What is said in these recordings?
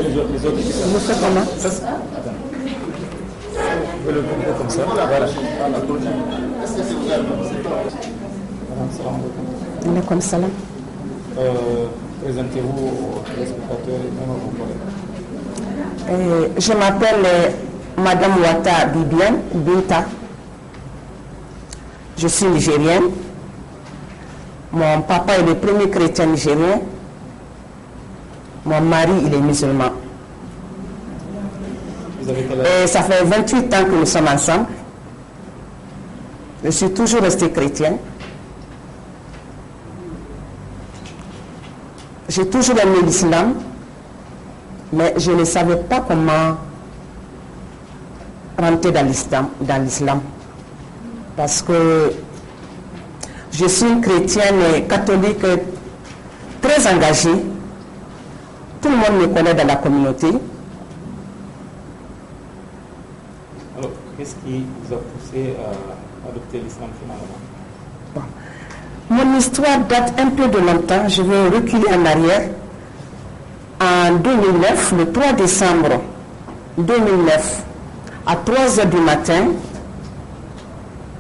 les autres. Vous faites comment? Ça, attends. Vous le couper comme ça. Voilà. Alaikum salam. Présentez-vous aux téléspectateurs et même à vos collègues. Je m'appelle Madame Ouatta Bibiane Binta. Je suis nigérienne. Mon papa est le premier chrétien nigérien. Mon mari, il est musulman. Vous avez quel âge? Et ça fait 28 ans que nous sommes ensemble. Je suis toujours restée chrétienne. J'ai toujours aimé l'islam, mais je ne savais pas comment rentrer dans l'islam. Parce que je suis une chrétienne catholique très engagée. Tout le monde me connaît dans la communauté. Alors, qu'est-ce qui vous a poussé à adopter l'islam finalement? Bon. Mon histoire date un peu de longtemps. Je vais reculer en arrière. En 2009, le 3 décembre 2009, à 3 heures du matin,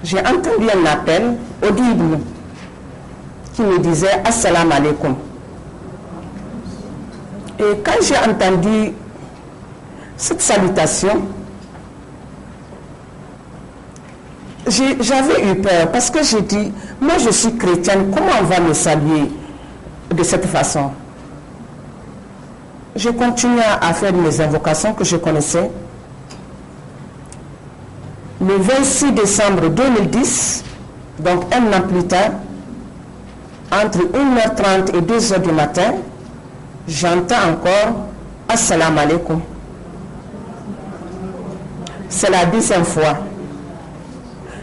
j'ai entendu un appel audible qui me disait « Assalamu alaikum ». Et quand j'ai entendu cette salutation, j'avais eu peur parce que j'ai dit, moi je suis chrétienne, comment on va me saluer de cette façon? J'ai continué à faire mes invocations que je connaissais. Le 26 décembre 2010, donc un an plus tard, entre 1h30 et 2h du matin, j'entends encore « Assalamu alaikum ». C'est la 10e fois.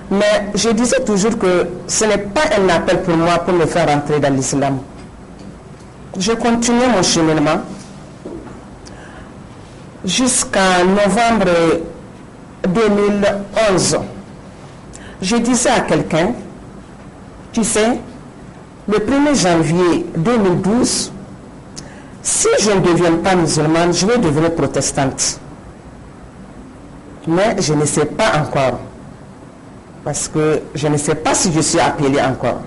Mais je disais toujours que ce n'est pas un appel pour moi pour me faire entrer dans l'islam. Je continuais mon cheminement jusqu'en novembre 2011. Je disais à quelqu'un, tu sais, le 1er janvier 2012, si je ne deviens pas musulmane, je vais devenir protestante. Mais je ne sais pas encore. Parce que je ne sais pas si je suis appelée encore.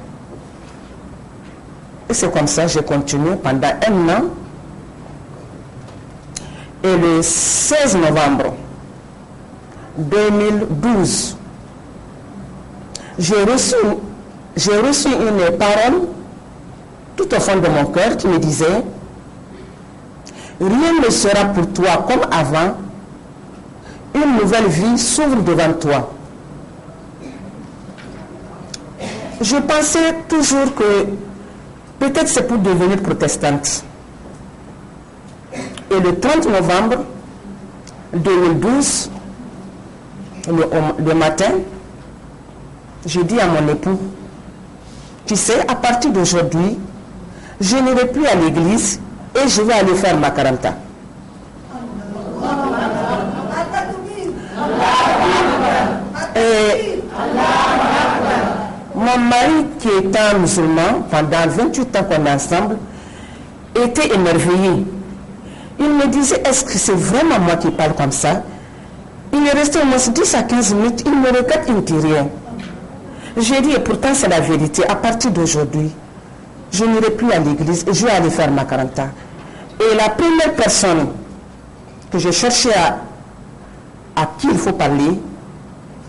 Et c'est comme ça que j'ai continué pendant un an. Et le 16 novembre 2012, j'ai reçu une parole tout au fond de mon cœur qui me disait « Rien ne sera pour toi comme avant, une nouvelle vie s'ouvre devant toi. » Je pensais toujours que peut-être c'est pour devenir protestante. Et le 30 novembre 2012, le matin, j'ai dit à mon époux, tu sais, à partir d'aujourd'hui, je n'irai plus à l'église et je vais aller faire ma karanta. Et mon mari, qui est un musulman, pendant 28 ans qu'on est ensemble, était émerveillé. Il me disait, est-ce que c'est vraiment moi qui parle comme ça? Il est resté au moins 10 à 15 minutes, il me regarde, il ne dit rien. J'ai dit, et pourtant c'est la vérité, à partir d'aujourd'hui, je n'irai plus à l'église et je vais aller faire ma karanta. Et la première personne que je cherchais à qui il faut parler,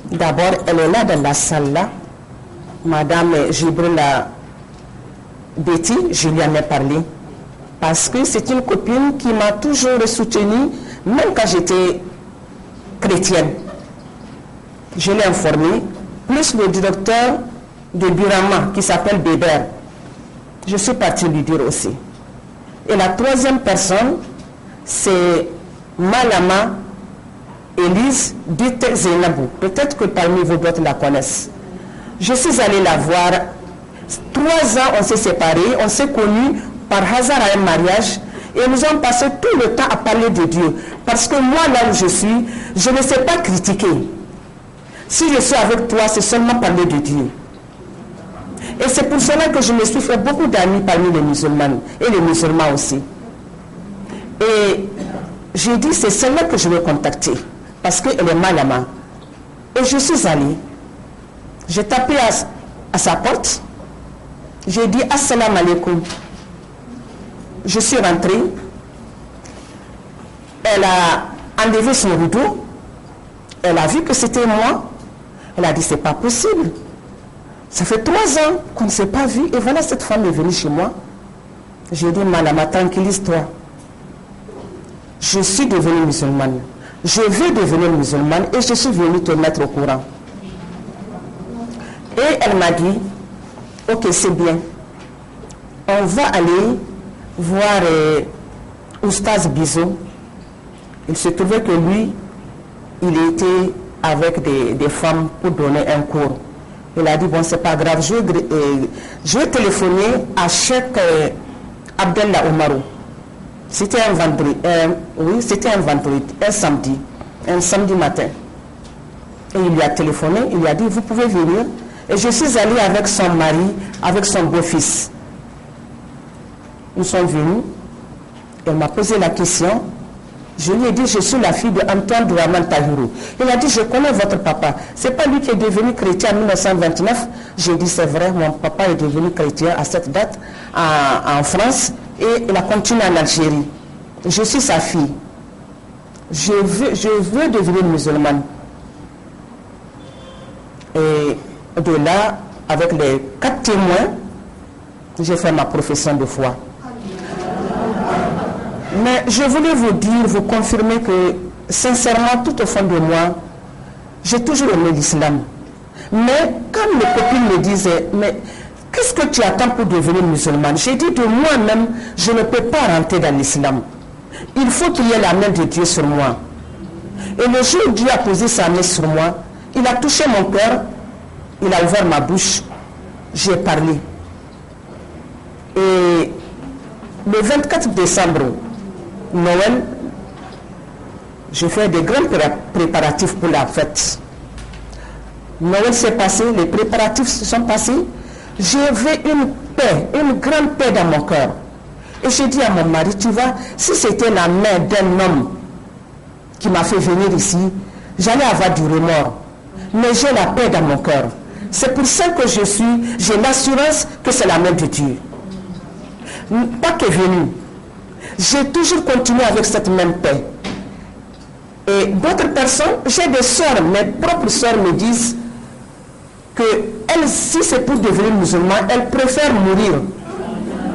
d'abord, elle est là dans la salle là, Madame Jibrila Betty, je lui en ai parlé. Parce que c'est une copine qui m'a toujours soutenue, même quand j'étais chrétienne. Je l'ai informée, plus le directeur de Birama qui s'appelle Béber. Je suis partie lui dire aussi. Et la troisième personne, c'est Malama Élise dite Zainabou. Peut-être que parmi vous d'autres la connaissent. Je suis allée la voir. 3 ans, on s'est séparés, on s'est connus par hasard à un mariage. Et nous avons passé tout le temps à parler de Dieu. Parce que moi, là où je suis, je ne sais pas critiquer. Si je suis avec toi, c'est seulement parler de Dieu. Et c'est pour cela que je me suis fait beaucoup d'amis parmi les musulmans et les musulmans aussi. Et j'ai dit, c'est celle-là que je vais contacter, parce qu'elle est malama. Et je suis allée. J'ai tapé à sa porte. J'ai dit, assalamu alaikum. Je suis rentrée. Elle a enlevé son rideau. Elle a vu que c'était moi. Elle a dit, c'est pas possible. Ça fait 3 ans qu'on ne s'est pas vu. Et voilà, cette femme est venue chez moi. J'ai dit, malama, tranquillise-toi. Je suis devenue musulmane. Je veux devenir musulmane et je suis venue te mettre au courant. Et elle m'a dit, ok, c'est bien. On va aller voir Oustaz Bizo. Il se trouvait que lui, il était avec des femmes pour donner un cours. Il a dit, bon, c'est pas grave, je vais téléphoner à Cheikh Abdallah Oumarou. C'était un vendredi, oui, c'était un vendredi, un samedi matin. Et il lui a téléphoné, il lui a dit, vous pouvez venir. Et je suis allée avec son mari, avec son beau-fils. Nous sommes venus. Elle m'a posé la question. Je lui ai dit, je suis la fille de Antoine Dramane Tahirou. Il a dit, je connais votre papa. C'est pas lui qui est devenu chrétien en 1929. J'ai dit, c'est vrai, mon papa est devenu chrétien à cette date en France et il a continué en Algérie. Je suis sa fille. Je veux devenir musulmane. Et de là, avec les 4 témoins, j'ai fait ma profession de foi. Mais je voulais vous dire, vous confirmer que, sincèrement, tout au fond de moi, j'ai toujours aimé l'islam. Mais quand mes copines me disaient, mais qu'est-ce que tu attends pour devenir musulmane? J'ai dit de moi-même, je ne peux pas rentrer dans l'islam. Il faut qu'il y ait la main de Dieu sur moi. Et le jour où Dieu a posé sa main sur moi, il a touché mon cœur, il a ouvert ma bouche, j'ai parlé. Et le 24 décembre, Noël, je fais des grands préparatifs pour la fête. Noël s'est passé, les préparatifs se sont passés. J'avais une paix, une grande paix dans mon cœur. Et j'ai dit à mon mari, tu vois, si c'était la main d'un homme qui m'a fait venir ici, j'allais avoir du remords. Mais j'ai la paix dans mon cœur. C'est pour ça que j'ai l'assurance que c'est la main de Dieu. Pas que venu. J'ai toujours continué avec cette même paix. Et d'autres personnes, j'ai des sœurs, mes propres sœurs me disent que elles, si c'est pour devenir musulmane, elles préfèrent mourir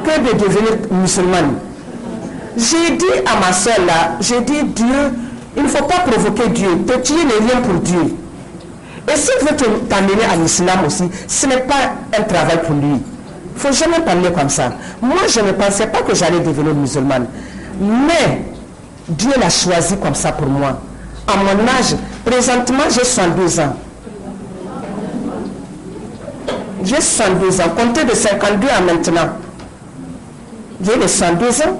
que de devenir musulmane. J'ai dit à ma sœur là, j'ai dit, Dieu, il ne faut pas provoquer Dieu, te tuer n'est rien pour Dieu. Et s'il veut t'amener à l'islam aussi, ce n'est pas un travail pour lui. Il ne faut jamais parler comme ça. Moi, je ne pensais pas que j'allais devenir musulmane. Mais Dieu l'a choisi comme ça pour moi. À mon âge, présentement, j'ai 102 ans. J'ai 102 ans. Comptez de 52 à maintenant. J'ai les 102 ans.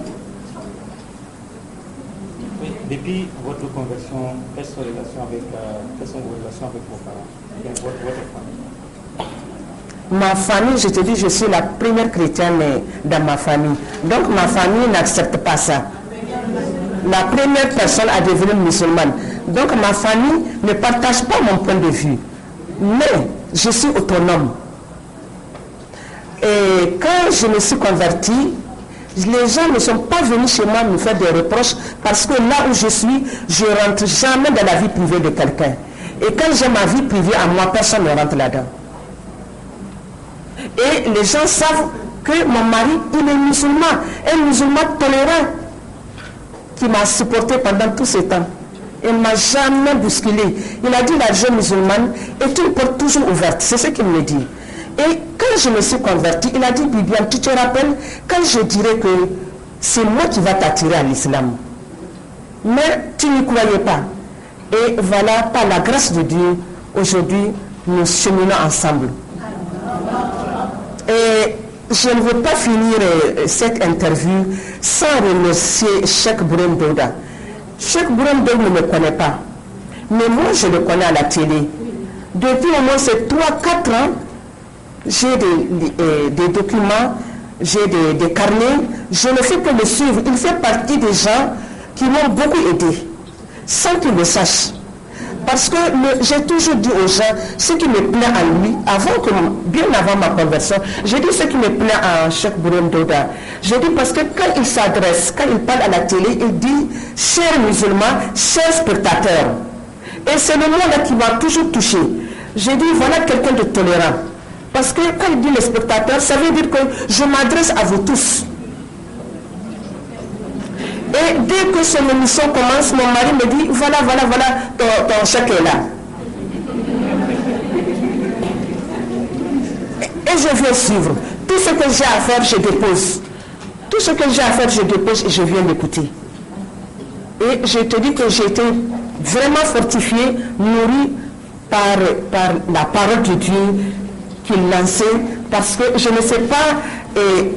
Oui, depuis votre conversion, quelles sont vos relations avec vos parents, votre famille? Ma famille, je te dis, je suis la première chrétienne dans ma famille. Donc ma famille n'accepte pas ça. La première personne à devenir musulmane. Donc ma famille ne partage pas mon point de vue. Mais je suis autonome. Et quand je me suis convertie, les gens ne sont pas venus chez moi me faire des reproches parce que là où je suis, je ne rentre jamais dans la vie privée de quelqu'un. Et quand j'ai ma vie privée à moi, personne ne rentre là-dedans. Et les gens savent que mon mari, il est musulman, un musulman tolérant qui m'a supporté pendant tout ce temps. Il ne m'a jamais bousculé. Il a dit la jeune musulmane est une porte toujours ouverte. C'est ce qu'il me dit. Et quand je me suis convertie, il a dit, Bibiane, tu te rappelles, quand je dirais que c'est moi qui va t'attirer à l'islam. Mais tu n'y croyais pas. Et voilà, par la grâce de Dieu, aujourd'hui, nous cheminons ensemble. Et je ne veux pas finir cette interview sans remercier Cheikh Bourem Douda. Cheikh Bourem Douda ne me connaît pas. Mais moi, je le connais à la télé. Depuis au moins ces 3-4 ans, j'ai des documents, j'ai des carnets. Je ne fais que le suivre. Il fait partie des gens qui qui m'ont beaucoup aidé, sans qu'ils le sachent. Parce que j'ai toujours dit aux gens ce qui me plaît en lui, bien avant ma conversion, j'ai dit ce qui me plaît en Cheikh Bourem Douda. J'ai dit parce que quand il s'adresse, quand il parle à la télé, il dit « chers musulmans, chers spectateurs ». Et c'est le mot-là qui m'a toujours touché. J'ai dit voilà quelqu'un de tolérant. Parce que quand il dit les spectateurs, ça veut dire que je m'adresse à vous tous. Et dès que son émission commence, mon mari me dit voilà, ton chèque est là. Et je viens suivre. Tout ce que j'ai à faire, je dépose. Tout ce que j'ai à faire, je dépose et je viens l'écouter. Et je te dis que j'ai été vraiment fortifié, nourri par la parole de Dieu qu'il lançait, parce que je ne sais pas, et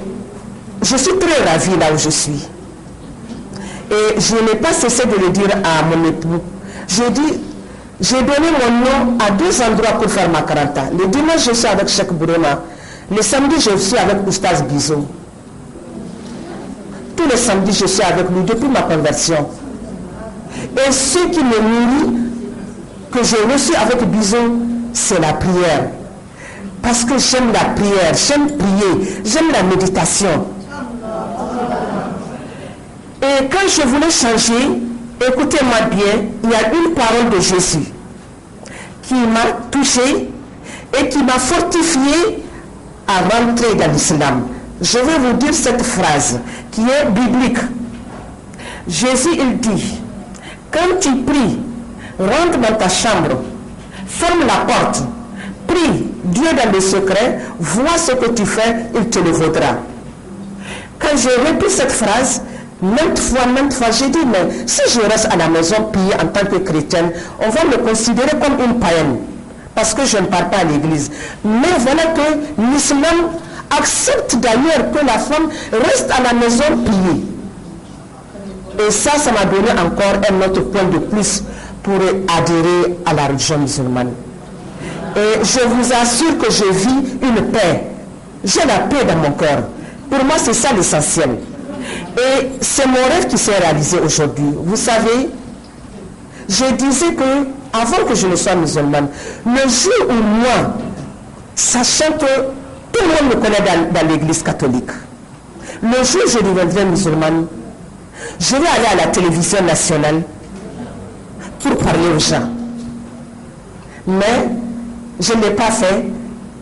je suis très ravie là où je suis. Et je n'ai pas cessé de le dire à mon époux. J'ai donné mon nom à 2 endroits pour faire ma 40 ans. Le dimanche, je suis avec Cheikh Bourema. Le samedi, je suis avec Oustaz Bizo. Tous les samedis, je suis avec lui depuis ma conversion. Et ce qui me nourrit, que j'ai reçu avec Bizo, c'est la prière. Parce que j'aime la prière, j'aime prier, j'aime la méditation. Et quand je voulais changer, écoutez-moi bien, il y a une parole de Jésus qui m'a touché et qui m'a fortifié à rentrer dans l'islam. Je vais vous dire cette phrase qui est biblique. Jésus, il dit, quand tu pries, rentre dans ta chambre, ferme la porte, prie Dieu dans le secret, vois ce que tu fais, il te le vaudra. Quand j'ai repris cette phrase, maintes fois, j'ai dit, mais si je reste à la maison prier en tant que chrétienne, on va me considérer comme une païenne, parce que je ne pars pas à l'église. Mais voilà que l'islam accepte d'ailleurs que la femme reste à la maison prier. Et ça m'a donné encore un autre point de plus pour adhérer à la religion musulmane. Et je vous assure que je vis une paix. J'ai la paix dans mon cœur. Pour moi, c'est ça l'essentiel. Et c'est mon rêve qui s'est réalisé aujourd'hui. Vous savez, je disais que, avant que je ne sois musulmane, le jour où moi, sachant que tout le monde me connaît dans l'église catholique, le jour où je deviendrai musulmane, je vais aller à la télévision nationale pour parler aux gens. Mais je ne l'ai pas fait.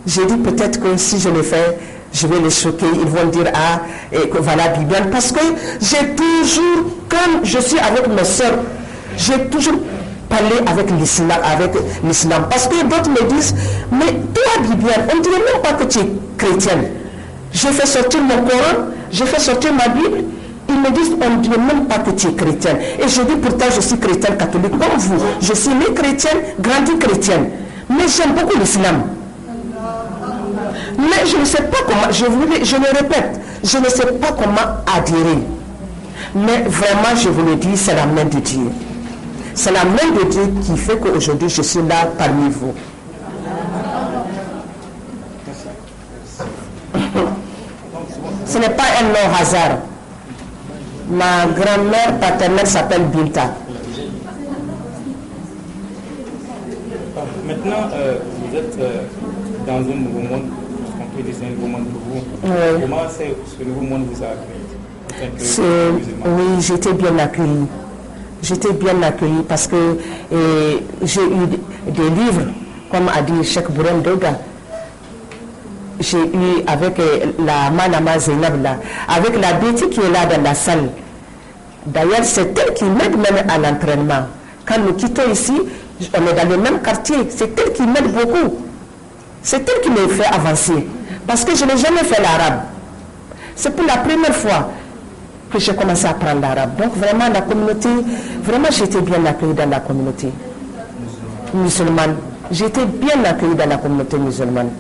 J'ai dit peut-être que si je le fais, je vais les choquer. Ils vont dire ah, et que voilà Bibiane. Parce que j'ai toujours, quand je suis avec mes soeurs, j'ai toujours parlé avec l'islam. Parce que d'autres me disent, mais toi Bibiane, on ne dirait même pas que tu es chrétienne. J'ai fait sortir mon Coran, j'ai fait sortir ma Bible. Ils me disent, on ne dirait même pas que tu es chrétienne. Et je dis pourtant, je suis chrétienne catholique comme vous. Je suis née chrétienne, grandie chrétienne. Mais j'aime beaucoup l'islam. Mais je ne sais pas comment, je le répète, je ne sais pas comment adhérer. Mais vraiment, je vous le dis, c'est la main de Dieu. C'est la main de Dieu qui fait qu'aujourd'hui, je suis là parmi vous. Ce n'est pas un nom hasard. Ma grand-mère paternelle s'appelle Binta. Maintenant, vous êtes dans un nouveau monde, on peut dire un nouveau monde pour vous. Oui. Comment ce nouveau monde vous a accueilli? Oui, j'étais bien accueillie. J'étais bien accueillie parce que j'ai eu des livres, comme a dit Cheikh Bourem Douda. J'ai eu avec la Manama Zainab là, avec la Betty qui est là dans la salle. D'ailleurs, c'est elle qui m'aide même à l'entraînement. Quand nous quittons ici, on est dans le même quartier. C'est elle qui m'aide beaucoup. C'est elle qui me fait avancer. Parce que je n'ai jamais fait l'arabe. C'est pour la première fois que j'ai commencé à apprendre l'arabe. Donc vraiment, la communauté, vraiment j'étais bien accueillie dans la communauté musulmane. J'étais bien accueillie dans la communauté musulmane.